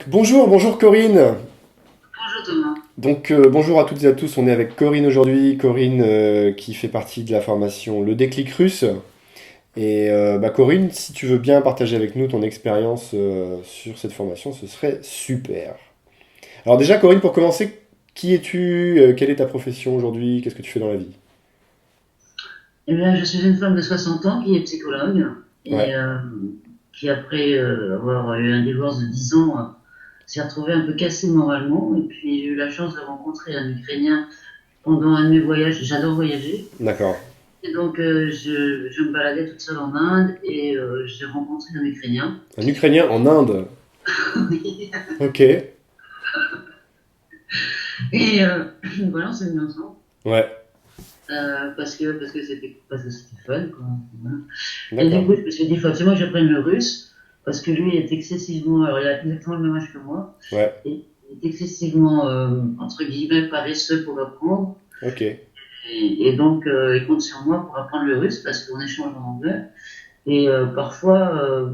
Bonjour Corinne. Bonjour Thomas. Bonjour à toutes et à tous. On est avec Corinne aujourd'hui. Corinne qui fait partie de la formation Le Déclic Russe. Corinne, si tu veux bien partager avec nous ton expérience sur cette formation, ce serait super. Alors déjà Corinne, pour commencer, qui es-tu? Quelle est ta profession aujourd'hui? Qu'est-ce que tu fais dans la vie? Eh bien, je suis une femme de 60 ans qui est psychologue et Ouais, qui, après avoir eu un divorce de 10 ans, s'est retrouvée un peu cassée moralement. Et puis, j'ai eu la chance de rencontrer un Ukrainien pendant un de mes voyages. J'adore voyager. d'accord. Et donc, je me baladais toute seule en Inde et j'ai rencontré un Ukrainien. Un Ukrainien en Inde. Ok. Et voilà, on s'est mis ensemble. Ouais, Parce que c'était fun, quoi. Voilà. Et du d'accord. coup, je me suis dit, forcément que j'apprenne le russe, parce que lui est excessivement, alors il a exactement le même âge que moi, Ouais, et il est excessivement, entre guillemets, paresseux pour l'apprendre. ok. Et donc, il compte sur moi pour apprendre le russe, parce qu'on échange en anglais. Et parfois,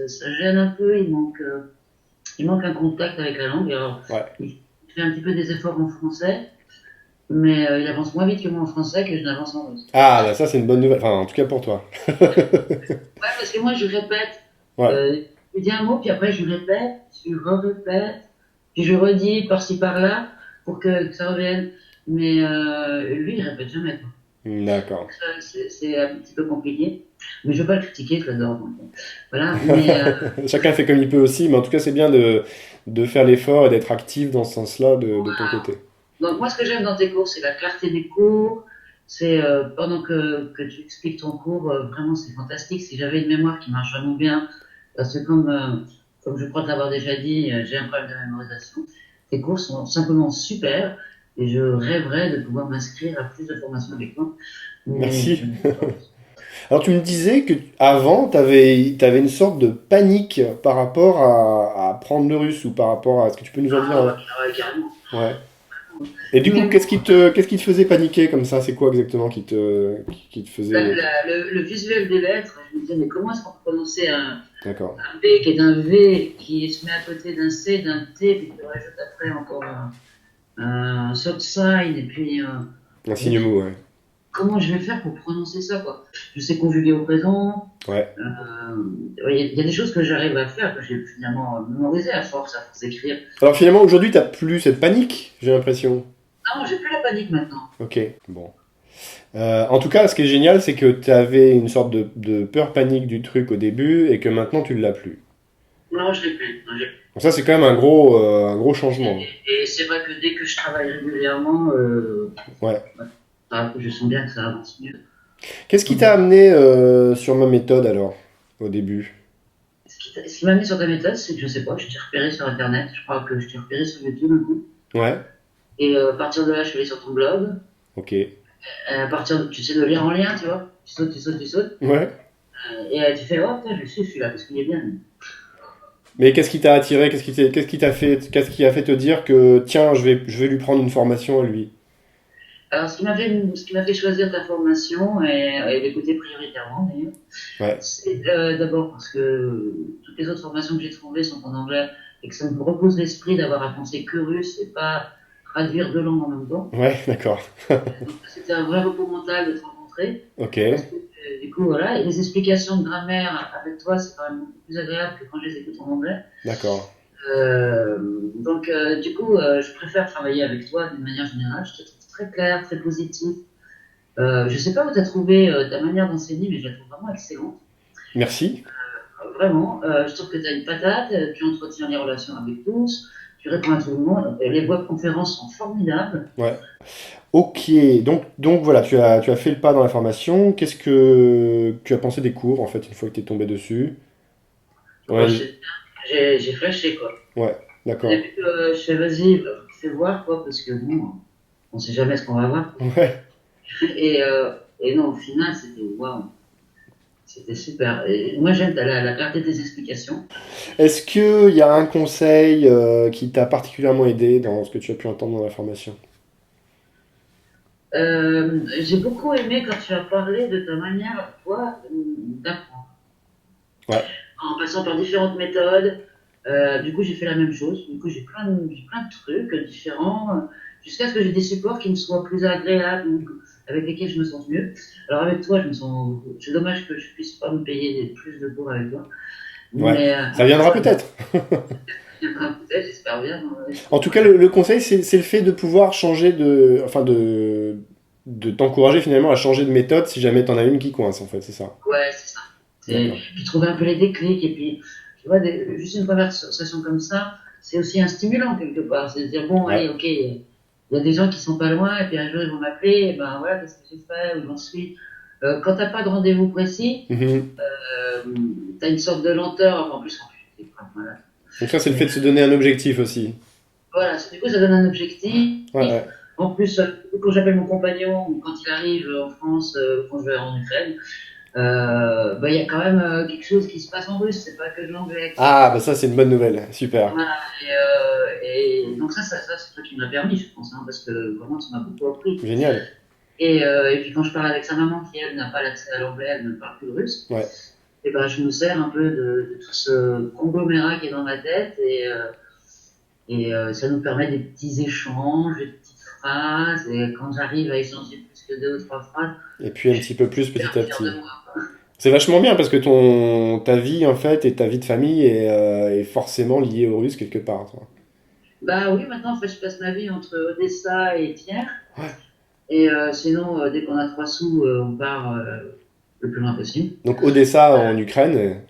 ça gêne un peu, il manque un contact avec la langue. Alors, Ouais. il fait un petit peu des efforts en français, mais il avance moins vite que moi en français que je n'avance en russe. Ah, bah ça c'est une bonne nouvelle. Enfin, en tout cas pour toi. Ouais, parce que moi, je répète. Ouais. Je dis un mot, puis après, je répète, je re-répète, puis je redis par-ci, par-là, pour que ça revienne. Mais lui, il répète jamais, quoi. D'accord. C'est un petit peu compliqué. Mais je ne veux pas le critiquer, je l'adore. Donc, voilà. Mais Chacun fait comme il peut aussi, mais en tout cas, c'est bien de faire l'effort et d'être actif dans ce sens-là de ton voilà. côté. Donc, moi, ce que j'aime dans tes cours, c'est la clarté des cours. C'est pendant que tu expliques ton cours, vraiment, c'est fantastique. Si j'avais une mémoire qui marche vraiment bien, parce que comme je crois t'avoir déjà dit, j'ai un problème de mémorisation. Tes cours sont simplement super et je rêverais de pouvoir m'inscrire à plus de formations avec toi. Mais je Merci. ne sais pas. Alors, tu me disais que avant, tu avais une sorte de panique par rapport à apprendre le russe ou par rapport à... Est-ce que tu peux nous en dire Ah, un... ouais, carrément. Ouais. Et du coup, Mais bon, qu'est-ce qui te faisait paniquer comme ça? C'est quoi exactement qui te faisait... le visuel des lettres, je me disais, mais comment est-ce qu'on peut prononcer D'accord. un B qui est un V, qui se met à côté d'un C, d'un T, puis tu rajoutes après encore un soft sign, et puis Un je me signe dis, mot, ouais. comment je vais faire pour prononcer ça, quoi. Je sais conjuguer au présent. Ouais. Il y a des choses que j'arrive à faire, que j'ai finalement mémorisé à force d'écrire. Alors finalement, aujourd'hui, t'as plus cette panique, j'ai l'impression. Non, j'ai plus la panique maintenant. Ok, bon. En tout cas, ce qui est génial, c'est que tu avais une sorte de peur panique du truc au début et que maintenant tu l'as plus. Non, je l'ai plus. Non, Donc ça, c'est quand même un gros changement. et c'est vrai que dès que je travaille régulièrement, Ouais. je sens bien que ça avance mieux. Qu'est-ce qui t'a Donc, amené sur ma méthode alors, au début? ce qui m'a mis sur ta méthode, c'est que je sais pas, je t'ai repéré sur Internet, je crois que je t'ai repéré sur YouTube un coup. Ouais. Et à partir de là, je suis allé sur ton blog. Ok. À partir de, tu sais, de lire en lien, tu vois. Tu sautes, tu sautes, tu sautes. Ouais. Et tu fais, oh putain, je le suis celui-là, parce qu'il est bien. Mais qu'est-ce qui t'a attiré? Qu'est-ce qui a fait te dire que tiens, je vais lui prendre une formation à lui? Alors, ce qui m'a fait choisir ta formation et l'écouter prioritairement, d'ailleurs, Ouais. c'est d'abord parce que toutes les autres formations que j'ai trouvées sont en anglais et que ça me repose l'esprit d'avoir à penser que russe et pas traduire deux langues en même temps. Ouais, d'accord. Donc, c'était un vrai repos mental de te rencontrer. Ok. Parce que, du coup, voilà, et les explications de grammaire avec toi, c'est quand même beaucoup plus agréable que quand je les écoute en anglais. D'accord. Donc, du coup, je préfère travailler avec toi d'une manière générale. Je te trouve très clair, très positif. Je sais pas où tu as trouvé ta manière d'enseigner, mais je la trouve vraiment excellente. Merci. Vraiment, je trouve que tu as une patate, tu entretiens les relations avec tous, tu réponds à tout le monde. Les voix de conférence sont formidables. Ouais. Ok, donc voilà, tu as fait le pas dans la formation. Qu'est-ce que tu as pensé des cours, en fait, une fois que tu es tombé dessus? Moi, Ouais, j'ai flashé, quoi. ouais, Au d'accord. début, je fais vas-y, fais voir, quoi, parce que bon, on sait jamais ce qu'on va voir. Ouais. Et non, au final, c'était waouh, c'était super. Et moi, j'aime la clarté des explications. Est-ce qu'il y a un conseil qui t'a particulièrement aidé dans ce que tu as pu entendre dans la formation? J'ai beaucoup aimé quand tu as parlé de ta manière, toi, d'apprendre. Ouais, En passant par différentes méthodes. Du coup, j'ai fait la même chose. Du coup, j'ai plein de trucs différents, jusqu'à ce que j'ai des supports qui me soient plus agréables, ou avec lesquels je me sens mieux. Alors avec toi, je me sens. C'est dommage que je puisse pas me payer plus de cours avec toi, Ouais, mais ça après viendra ça peut-être. viendra peut-être, j'espère bien. En tout cas, le conseil, c'est le fait de pouvoir changer de, enfin de t'encourager finalement à changer de méthode si jamais t'en as une qui coince, en fait, c'est ça. Ouais, c'est ça. D'accord. Puis trouver un peu les déclics, et puis, tu vois, juste une conversation comme ça, c'est aussi un stimulant quelque part. C'est de dire, bon, Ouais. allez, ok, il y a des gens qui sont pas loin, et puis un jour ils vont m'appeler, et ben voilà, qu'est-ce que j'ai fait, où j'en suis. Quand t'as pas de rendez-vous précis, Mhm. euh, t'as une sorte de lenteur, enfin, en plus, quand tu voilà. Donc ça, c'est le Mais, fait de se donner un objectif aussi. voilà, du coup, ça donne un objectif. Ouais, ouais. En plus, quand j'appelle mon compagnon, ou quand il arrive en France, quand je vais en Ukraine, bah, il y a quand même quelque chose qui se passe en russe, c'est pas que de l'anglais, quoi. Ah, bah ça, c'est une bonne nouvelle. Super. Voilà, et donc ça c'est toi qui me l'a permis, je pense, hein, parce que vraiment, ça m'a beaucoup appris. Génial. Et puis quand je parle avec sa maman, qui elle n'a pas l'accès à l'anglais, elle ne parle plus le russe, Ouais. et ben je me sers un peu de tout ce conglomérat qui est dans ma tête, ça nous permet des petits échanges, des petites phrases, et quand j'arrive à échanger plus que deux ou trois phrases, Et puis un je petit suis peu plus hyper petit à fière de petit. moi. C'est vachement bien parce que ta vie, en fait, et ta vie de famille est forcément liée au russe quelque part, toi. Bah oui, maintenant, en fait, je passe ma vie entre Odessa et Thiers. Ouais. Et sinon, dès qu'on a 3 sous, on part le plus loin possible. Donc Odessa en Ukraine.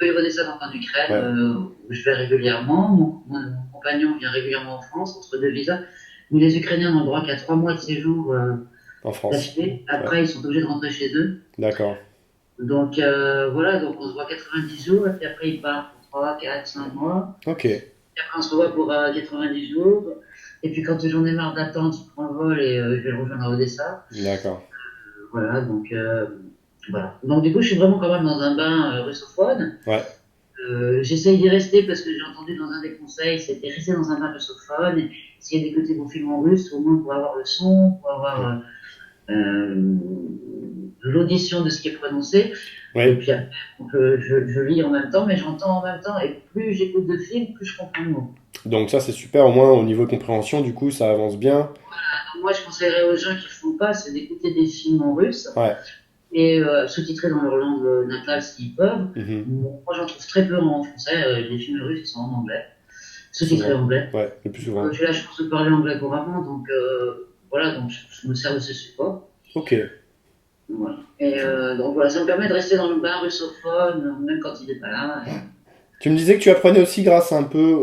Je peux Odessa dans en Ukraine, Ouais, où je vais régulièrement. Mon compagnon vient régulièrement en France, entre deux visas. Mais les Ukrainiens n'ont le droit qu'à 3 mois de séjour en France. d'affilée. Ouais, Après, ils sont obligés de rentrer chez eux. d'accord. Donc voilà, donc on se voit 90 jours, et puis après, ils partent pour 3, 4, 5 mois. Ok, Et après, on se revoit pour 90 jours. Et puis quand j'en ai marre d'attendre, je prends le vol et je vais le rejoindre à Odessa. d'accord. Voilà, donc voilà. Donc du coup, je suis vraiment quand même dans un bain russophone. Ouais, J'essaye d'y rester parce que j'ai entendu dans un des conseils, c'était rester dans un bain russophone. Et s'il y a des côtés qu'on filme en russe, au moins pour avoir le son, pour avoir l'audition de ce qui est prononcé. Et ouais. puis après, donc, je lis en même temps, mais j'entends en même temps. Et plus j'écoute de films, plus je comprends le mot. Donc ça, c'est super. Au moins, au niveau compréhension, du coup, ça avance bien. Donc, moi, je conseillerais aux gens qui ne font pas, c'est d'écouter des films en russe Ouais. et sous-titrés dans leur langue natale s'ils peuvent. Mhm. Bon, moi, j'en trouve très peu en français. Les films russes, ils sont en anglais, sous-titrés Souvent. anglais. Ouais, le plus souvent. J'ai la chance de parler anglais couramment, donc voilà, donc je me sers de ce support. Ok. Voilà. Et donc voilà, ça me permet de rester dans le bain russophone, même quand il n'est pas là. Tu me disais que tu apprenais aussi grâce un peu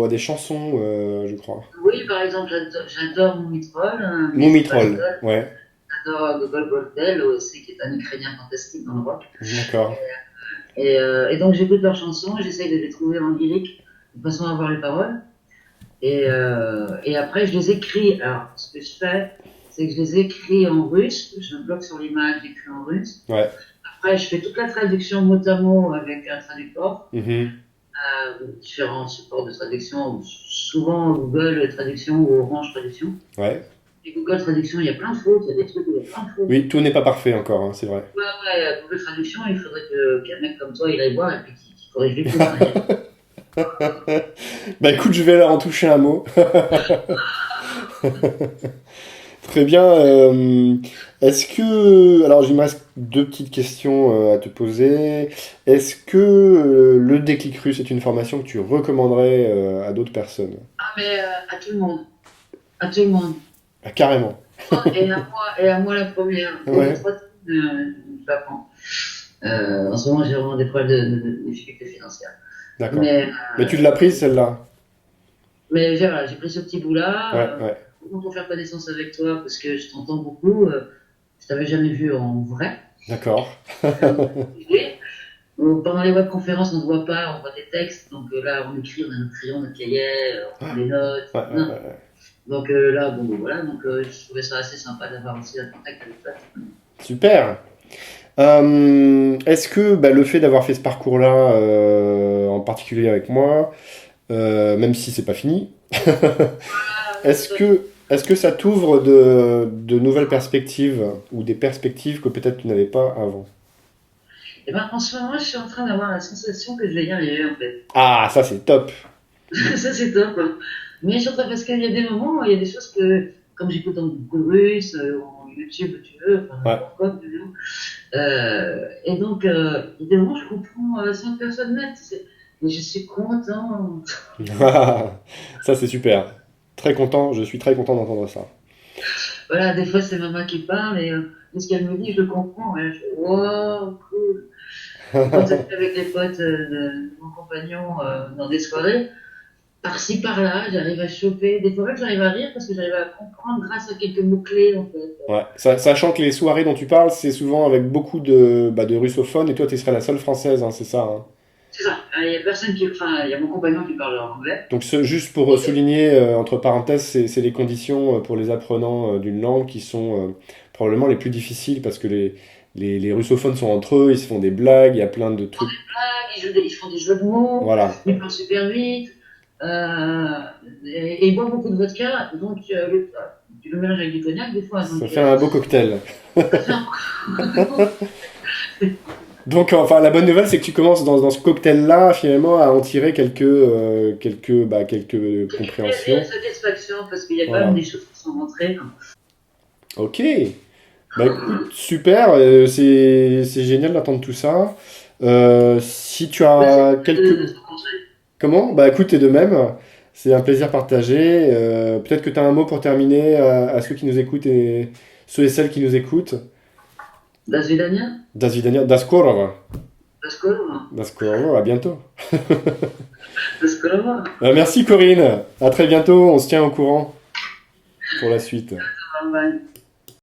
à des chansons, je crois. Oui, par exemple, j'adore Moumitrol, Mummy Miss Troll. Battle, Ouais. j'adore Gogol Goldel aussi, qui est un Ukrainien fantastique dans le rock. D'accord. Et donc j'écoute leurs chansons, j'essaye de les trouver en lyrique, de façon à avoir les paroles. Et après, je les écris. Alors, ce que je fais, c'est que je les écris en russe, je bloque sur l'image, j'écris en russe. Ouais. Après, je fais toute la traduction mot à mot avec un traducteur, Mhm. différents supports de traduction, souvent Google Traduction ou Orange Traduction. Ouais. Et Google Traduction, il y a plein de fautes, il y a des trucs où il y a plein de fautes. Oui, tout n'est pas parfait encore, hein, c'est vrai. Ouais, ouais, Google Traduction, il faudrait qu'un mec comme toi, il aille voir et puis qu'il corrige les fautes derrière. Bah écoute, je vais leur en toucher un mot. Très bien. Est-ce que... Alors, il me reste deux petites questions à te poser. Est-ce que le déclic russe est une formation que tu recommanderais à d'autres personnes? Ah, mais à tout le monde, à tout le monde. Ah, carrément. Et à moi la première. Pour les Ouais, 3 je l'apprends. En ce moment, j'ai vraiment des problèmes de difficultés financières. d'accord. Mais, Mais tu l'as prise, celle-là? voilà, j'ai pris ce petit bout-là. Ouais, ouais. Pour faire connaissance avec toi, parce que je t'entends beaucoup. Je t'avais jamais vu en vrai. D'accord. Pendant les webconférences, on ne se voit pas, on voit des textes. Donc là, on écrit, on a notre crayon, notre cahier, on prend des notes. Ouais, ouais, Non. ouais. Donc là, bon, voilà. Donc je trouvais ça assez sympa d'avoir aussi un contact avec toi. Super. Est-ce que bah, le fait d'avoir fait ce parcours-là, en particulier avec moi, même si c'est pas fini, est-ce que ça t'ouvre de nouvelles perspectives ou des perspectives que peut-être tu n'avais pas avant? Et ben, en ce moment, je suis en train d'avoir la sensation que je vais y arriver, en fait. Ah, ça c'est top. Ça, c'est top, hein. Mais je suis en train, parce qu'il y a des moments où il y a des choses que, comme j'écoute en beaucoup de russe, en YouTube, où tu veux, enfin, Ouais. n'importe quoi, tu veux. Et donc, il y a des moments où je comprends 5 personnes net. Et je suis contente. Ça c'est super. Très content, je suis très content d'entendre ça. Voilà, des fois, c'est maman qui parle et ce qu'elle me dit, je le comprends. Et je fais, wow, cool. Ou quand j'étais avec les potes de mon compagnon dans des soirées, par-ci, par-là, j'arrive à choper. Des fois, même, j'arrive à rire parce que j'arrive à comprendre grâce à quelques mots-clés, en fait. Ouais. Sachant que les soirées dont tu parles, c'est souvent avec beaucoup de russophones et toi tu serais la seule française, hein, c'est ça, hein. C'est ça. Il y a personne qui. Enfin, il y a mon compagnon qui parle en anglais. Donc juste pour souligner, entre parenthèses, c'est les conditions pour les apprenants d'une langue qui sont probablement les plus difficiles parce que les russophones sont entre eux, ils se font des blagues, il y a plein de trucs. Ils font des jeux de mots, Voilà, ils parlent super vite, et ils boivent beaucoup de vodka, donc tu le mélanges avec du cognac des fois. ça fait un beau cocktail. Ça fait un... Donc enfin la bonne nouvelle c'est que tu commences dans ce cocktail-là finalement à en tirer quelques plaisir et compréhensions. satisfaction parce qu'il y a quand même Voilà. des choses qui sont rentrées. Ok. Bah écoute, super, c'est génial d'entendre tout ça. Si tu Merci as de quelques... ton conseil. Comment? Bah écoute, et de même, c'est un plaisir partagé. Peut-être que tu as un mot pour terminer à ceux qui nous écoutent et ceux et celles qui nous écoutent. До свидания. Das vidania, das skoro. До скорого. Das skoro, à bientôt. До скорого. Merci Corinne, à très bientôt, on se tient au courant pour la suite. Bye.